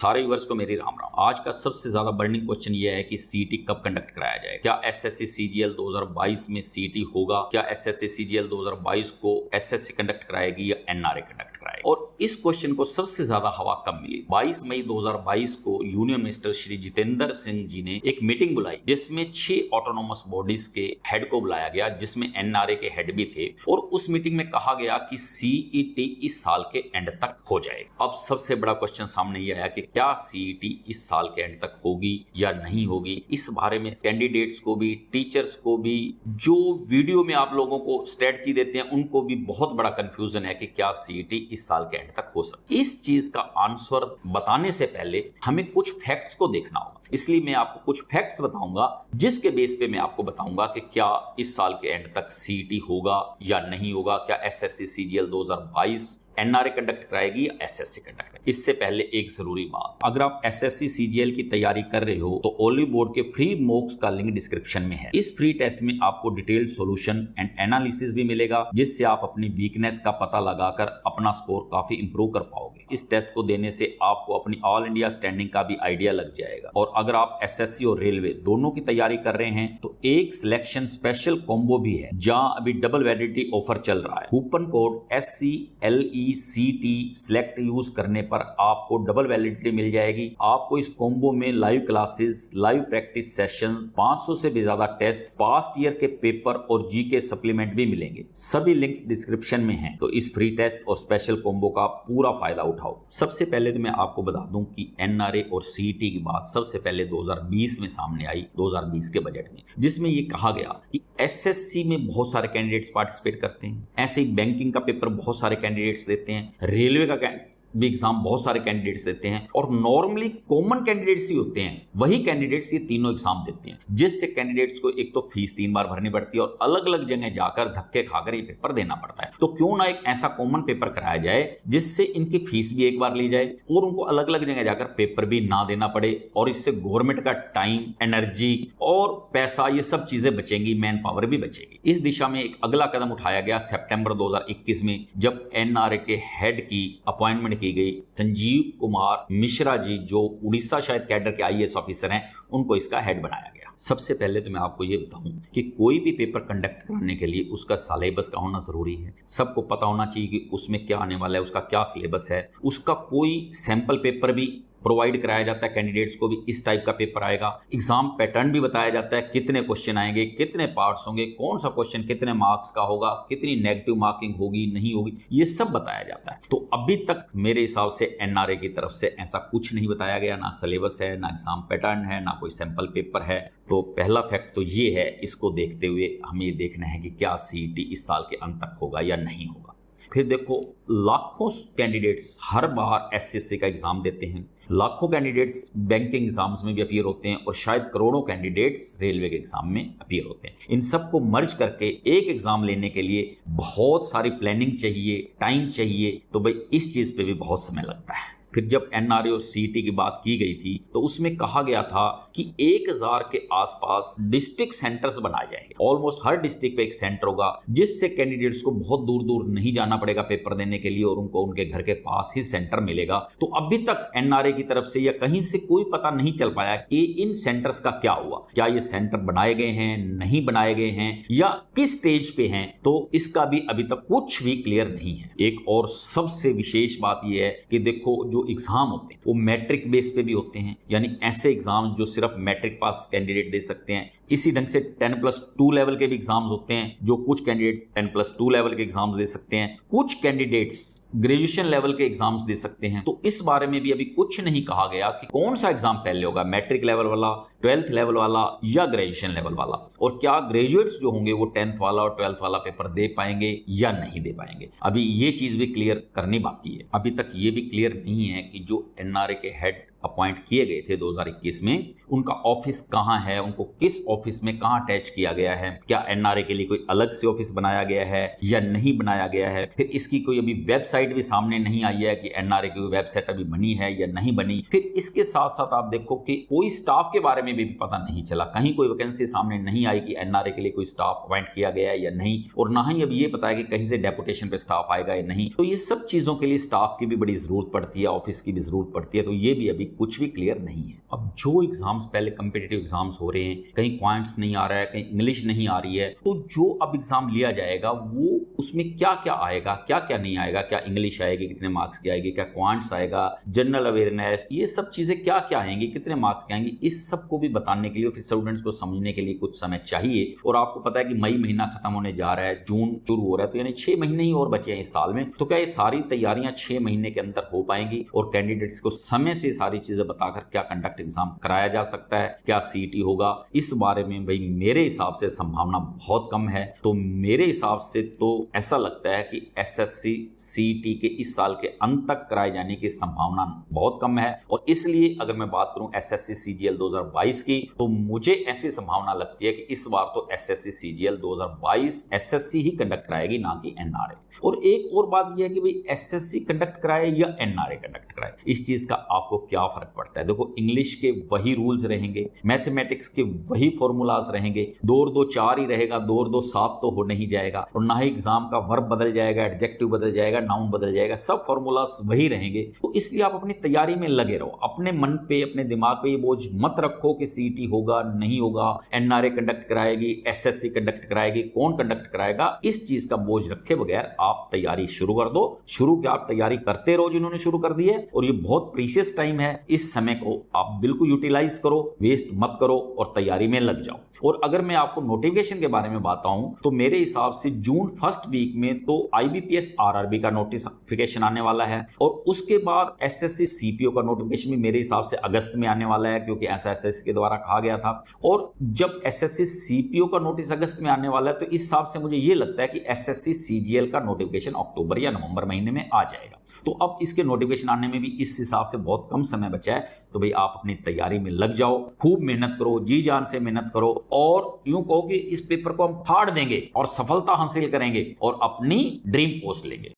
सारे व्यूअर्स को मेरी राम राम। आज का सबसे ज्यादा बर्निंग क्वेश्चन ये है कि सीईटी कब कंडक्ट कराया जाए। क्या एसएससी सीजीएल 2022 में सीईटी होगा? क्या एसएससी सीजीएल 2022 को एसएससी कंडक्ट कराएगी या एनआरए कंडक्ट कराएगी? और इस क्वेश्चन को सबसे ज्यादा हवा कब मिली? 22 मई 2022 को यूनियन मिनिस्टर श्री जितेंद्र सिंह जी ने एक मीटिंग बुलाई जिसमें 6 ऑटोनोमस बॉडीज के हेड को बुलाया गया, जिसमें एनआरए के हेड भी थे। और उस मीटिंग में कहा गया कि सीईटी इस साल के एंड तक हो जाएगा। अब सबसे बड़ा क्वेश्चन सामने ये आया कि क्या सीईटी इस साल के एंड तक होगी या नहीं होगी। इस बारे में कैंडिडेट्स को भी, टीचर्स को भी, जो वीडियो में आप लोगों को स्ट्रेटजी देते हैं उनको भी बहुत बड़ा कंफ्यूजन है कि क्या सीईटी इस साल के एंड तक हो सकती है। इस चीज का आंसर बताने से पहले हमें कुछ फैक्ट्स को देखना होगा, इसलिए मैं आपको कुछ फैक्ट्स बताऊंगा जिसके बेस पे मैं आपको बताऊंगा कि क्या इस साल के एंड तक सीईटी होगा या नहीं होगा। क्या एसएससी सीजीएल 2022 एनआरए कंडक्ट कराएगी या एसएससी कंडक्ट कराएगी। इससे पहले एक जरूरी बात, अगर आप एसएससी सीजीएल की तैयारी कर रहे हो तो ओली बोर्ड के फ्री मॉक्स का लिंक डिस्क्रिप्शन में है। इस फ्री टेस्ट में आपको डिटेल्ड सॉल्यूशन एंड एनालिसिस भी मिलेगा, जिससे आप अपनी वीकनेस का पता लगाकर अपना स्कोर काफी इंप्रूव कर पाओगे। इस टेस्ट को देने से आपको अपनी ऑल इंडिया स्टैंडिंग का भी आइडिया लग जाएगा। और अगर आप एसएससी और रेलवे दोनों की तैयारी कर रहे हैं तो एक सिलेक्शन स्पेशल कॉम्बो भी है, जहां अभी डबल वैलिडिटी ऑफर चल रहा है। Coupon code SCLECT select use करने पर आपको डबल वैलिडिटी मिल जाएगी। आपको इस कॉम्बो में live classes, live practice sessions, 500 से भी ज्यादा टेस्ट, पास्ट ईयर के पेपर और जीके सप्लीमेंट भी मिलेंगे। सभी लिंक्स डिस्क्रिप्शन में हैं, तो इस फ्री टेस्ट और स्पेशल कॉम्बो का पूरा फायदा उठाओ। सबसे पहले तो मैं आपको बता दूं कि एनआरए और सीईटी की बात सबसे पहले 2020 में सामने आई, 2020 के बजट में, जिसमें यह कहा गया कि एसएससी में बहुत सारे कैंडिडेट्स पार्टिसिपेट करते हैं। ऐसे ही बैंकिंग का पेपर बहुत सारे कैंडिडेट्स देते हैं, रेलवे का भी एग्जाम बहुत सारे कैंडिडेट्स देते हैं, और नॉर्मली कॉमन कैंडिडेट्स ही होते हैं, वही कैंडिडेट्स ये तीनों एग्जाम देते हैं, जिससे कैंडिडेट्स को एक तो फीस 3 बार भरनी पड़ती है और अलग अलग जगह जाकर धक्के खाकर ये पेपर देना पड़ता है। तो क्यों ना एक ऐसा कॉमन पेपर कराया जाए जिससे इनकी फीस भी एक बार ली जाए और उनको अलग अलग जगह जाकर पेपर भी ना देना पड़े, और इससे गवर्नमेंट का टाइम, एनर्जी और पैसा, ये सब चीजें बचेंगी, मैन पावर भी बचेगी। इस दिशा में एक अगला कदम उठाया गया सितंबर 2021 में, जब एनआरए के हेड की अपॉइंटमेंट की गई। संजीव कुमार मिश्रा जी, जो उड़ीसा शायद कैडर के आईएएस ऑफिसर हैं, उनको इसका हेड बनाया गया। सबसे पहले तो मैं आपको ये बताऊं कि कोई भी पेपर कंडक्ट कराने के लिए उसका सिलेबस का होना जरूरी है। सबको पता होना चाहिए कि उसमें क्या आने वाला है, उसका क्या सिलेबस है। उसका कोई सैंपल पेपर भी प्रोवाइड कराया जाता है कैंडिडेट्स को भी, इस टाइप का पेपर आएगा। एग्जाम पैटर्न भी बताया जाता है, कितने क्वेश्चन आएंगे, कितने पार्ट्स होंगे, कौन सा क्वेश्चन कितने मार्क्स का होगा, कितनी नेगेटिव मार्किंग होगी, नहीं होगी, ये सब बताया जाता है। तो अभी तक मेरे हिसाब से एनआरए की तरफ से ऐसा कुछ नहीं बताया गया, ना सिलेबस है, ना एग्जाम पैटर्न है, ना कोई सैंपल पेपर है। तो पहला फैक्ट तो ये है, इसको देखते हुए हमें ये देखना है कि क्या सीईटी इस साल के अंत तक होगा या नहीं होगा। फिर देखो, लाखों कैंडिडेट्स हर बार एसएससी का एग्जाम देते हैं, लाखों कैंडिडेट्स बैंकिंग एग्जाम्स में भी अपीयर होते हैं, और शायद करोड़ों कैंडिडेट्स रेलवे के एग्जाम में अपीयर होते हैं। इन सबको मर्ज करके एक एग्जाम लेने के लिए बहुत सारी प्लानिंग चाहिए, टाइम चाहिए, तो भाई इस चीज पे भी बहुत समय लगता है। फिर जब एनआरए और सीईटी की बात की गई थी तो उसमें कहा गया था कि 1000 के आसपास डिस्ट्रिक्ट सेंटर्स बनाए जाएंगे। ऑलमोस्ट हर डिस्ट्रिक्ट पे एक सेंटर होगा, जिससे कैंडिडेट्स को बहुत दूर दूर नहीं जाना पड़ेगा पेपर देने के लिए, और उनको उनके घर के पास ही सेंटर मिलेगा। तो अभी तक एनआरए की तरफ से या कहीं से कोई पता नहीं चल पाया कि इन सेंटर्स का क्या हुआ, क्या ये सेंटर बनाए गए हैं, नहीं बनाए गए हैं, या किस स्टेज पे हैं। तो इसका भी अभी तक कुछ भी क्लियर नहीं है। एक और सबसे विशेष बात यह है कि देखो, जो एग्जाम होते हैं वो मैट्रिक बेस पे भी होते हैं, यानी ऐसे एग्जाम जो सिर्फ मैट्रिक पास कैंडिडेट दे सकते हैं। इसी ढंग से 10+2 लेवल के भी एग्जाम्स होते हैं, जो कुछ कैंडिडेट्स 10+2 लेवल के एग्जाम्स दे सकते हैं, कुछ कैंडिडेट्स ग्रेजुएशन लेवल के एग्जाम्स दे सकते हैं। तो इस बारे में भी अभी कुछ नहीं कहा गया कि कौन सा एग्जाम पहले होगा, मैट्रिक लेवल वाला, 12th लेवल वाला या ग्रेजुएशन लेवल वाला, और क्या ग्रेजुएट्स जो होंगे वो 10th वाला और 12th वाला पेपर दे पाएंगे या नहीं दे पाएंगे। अभी ये चीज भी क्लियर करनी बाकी है। अभी तक ये भी क्लियर नहीं है कि जो एनआरए के हेड अपॉइंट किए गए थे 2021 में, उनका ऑफिस कहां है, उनको किस ऑफिस में कहां अटैच किया गया है, क्या एनआरए के लिए कोई अलग से ऑफिस बनाया गया है या नहीं बनाया गया है। फिर इसकी कोई अभी वेबसाइट भी सामने नहीं आई है कि एनआरए की वेबसाइट अभी बनी है या नहीं बनी। फिर इसके साथ साथ आप देखो कि कोई स्टाफ के बारे में भी पता नहीं चला, कहीं कोई वैकेंसी सामने नहीं आई कि एनआरए के लिए कोई स्टाफ अपॉइंट किया गया है या नहीं, और ना ही अभी ये पता है कि कहीं से डेपुटेशन पे स्टाफ आएगा या नहीं। तो ये सब चीजों के लिए स्टाफ की भी बड़ी जरूरत पड़ती है, ऑफिस की भी जरूरत पड़ती है, तो ये भी अभी कुछ भी क्लियर नहीं है। अब जो एग्जाम्स पहले कम्पिटिटिव एग्जाम्स हो रहे हैं, कहीं क्वांट्स नहीं आ रहा है, कहीं इंग्लिश नहीं आ रही है, तो जो अब एग्जाम लिया जाएगा वो उसमें क्या क्या आएगा, क्या क्या नहीं आएगा, क्या इंग्लिश आएगी, कितने मार्क्स की आएगी, क्या क्वांट्स आएगा, जनरल अवेयरनेस, ये सब चीजें क्या क्या आएंगी, कितने मार्क्स के आएंगे, इस सब को भी बताने के लिए फिर स्टूडेंट्स को समझने के लिए कुछ समय चाहिए। और आपको पता है कि मई महीना खत्म होने जा रहा है, जून शुरू हो रहा है, तो यानी 6 महीने ही और बचे हैं इस साल में। तो क्या ये सारी तैयारियां 6 महीने के अंदर हो पाएंगी और कैंडिडेट्स को समय से सारी चीजें बताकर क्या कंडक्ट एग्जाम कराया जा सकता है, क्या सीईटी होगा, इस बारे में भाई मेरे हिसाब से संभावना बहुत कम है। तो मेरे हिसाब से तो ऐसा लगता है कि एसएससी सीईटी के इस साल के अंत तक कराए जाने की संभावना बहुत कम है। और इसलिए अगर मैं बात करूं एसएससी सीजीएल 2022 की, तो मुझे ऐसी संभावना लगती है कि इस बार तो एसएससी सीजीएल 2022 एसएससी ही कंडक्ट कराएगी, ना कि एनआरए। और एक और बात यह है कि भाई एसएससी कंडक्ट कराए या एनआरए कंडक्ट कराए, इस चीज का आपको क्या फर्क पड़ता है। देखो, इंग्लिश के वही रूल्स रहेंगे, मैथमेटिक्स के वही फॉर्मूलाज रहेंगे, 2 और 2 4 ही रहेगा, 2 और 2 7 तो हो नहीं जाएगा। और ना ही एग्जाम का वर्ब बदल जाएगा, एडजेक्टिव बदल जाएगा, नाउन बदल जाएगा, सब फॉर्मूलाज वही रहेंगे। तो इसलिए आप अपनी तैयारी में लगे रहो, अपने मन पे, अपने दिमाग पे ये बोझ मत रखो कि सीईटी होगा नहीं होगा, एनआरए कंडक्ट कराएगी, एसएससी कंडक्ट कराएगी, कौन कंडक्ट कराएगा, इस चीज का बोझ रखे बगैर आप तैयारी शुरू कर दो। शुरू क्या, आप तैयारी करते रहो जिन्होंने शुरू कर दी है, और ये बहुत प्रीशियस टाइम है, इस समय को आप बिल्कुल यूटिलाइज करो, वेस्ट मत करो और तैयारी में लग जाओ। और अगर मैं आपको नोटिफिकेशन के बारे में बताऊं तो मेरे हिसाब से जून फर्स्ट वीक में तो आईबीपीएस आरआरबी का नोटिफिकेशन आने वाला है, और उसके बाद एसएससी सीपीओ का नोटिफिकेशन भी मेरे हिसाब से अगस्त में आने वाला है, क्योंकि ऐसा एसएससी के द्वारा कहा गया था। और जब एसएससी सीपीओ का नोटिस अगस्त में आने वाला है, तो इस हिसाब से मुझे ये लगता है कि एसएससी सीजीएल का नोटिफिकेशन अक्टूबर या नवंबर महीने में आ जाएगा। तो अब इसके नोटिफिकेशन आने में भी इस हिसाब से बहुत कम समय बचा है। तो भाई आप अपनी तैयारी में लग जाओ, खूब मेहनत करो, जी जान से मेहनत करो, और यूं कहो कि इस पेपर को हम फाड़ देंगे और सफलता हासिल करेंगे और अपनी ड्रीम पोस्ट लेंगे।